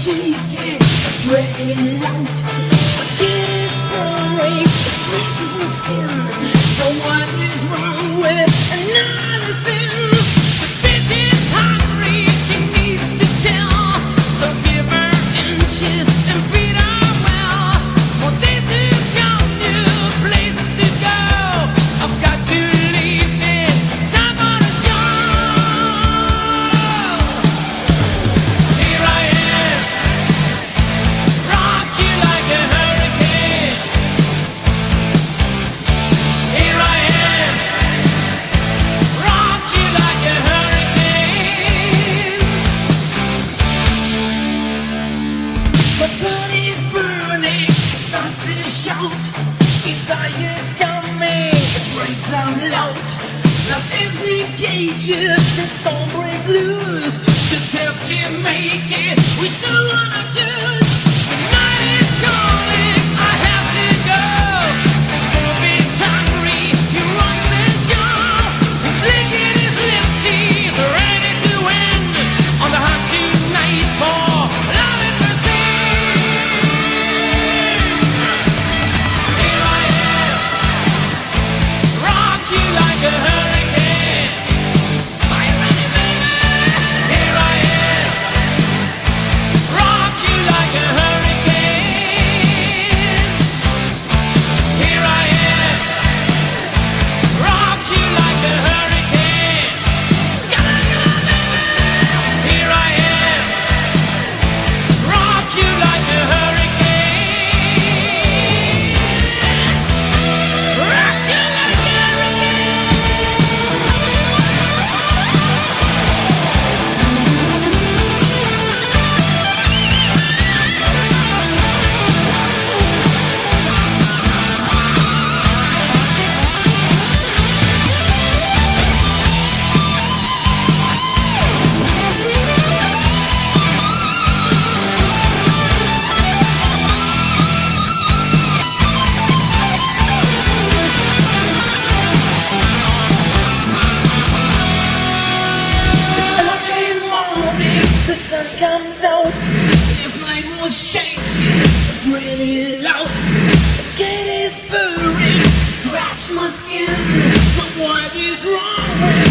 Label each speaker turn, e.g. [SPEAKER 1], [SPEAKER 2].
[SPEAKER 1] shaking, breaking out. It is burning, it bleaches my skin. So what is wrong with another sin? The bitch is hungry, she needs to tell. So give her inches and feed her well. More days to come, new places to go. I've got to leave this time on a job. Here I am, rock you like a hurricane. Here I am, rock you like a hurricane. My body's burning, it starts to shout. Desire's coming, it breaks out loud. Lost is the cages, the storm breaks loose. Just have to make it, we still wanna choose. The night is calling, I have to go. The wolf is hungry, he runs the show. He's licking his lips, he's ready to win. On the hunt tonight for love and mercy. Here I am, rock you like a hurricane. Are you ready, baby? Here I am, rock you like a hurricane. Here I am, rock you like a hurricane. Come on, baby. Here I am, rock you like a hurricane. Rock you like a It's early morning, the sun comes out. This night was shaking, really loud. The gate is burning, scratch my skin. So what is wrong with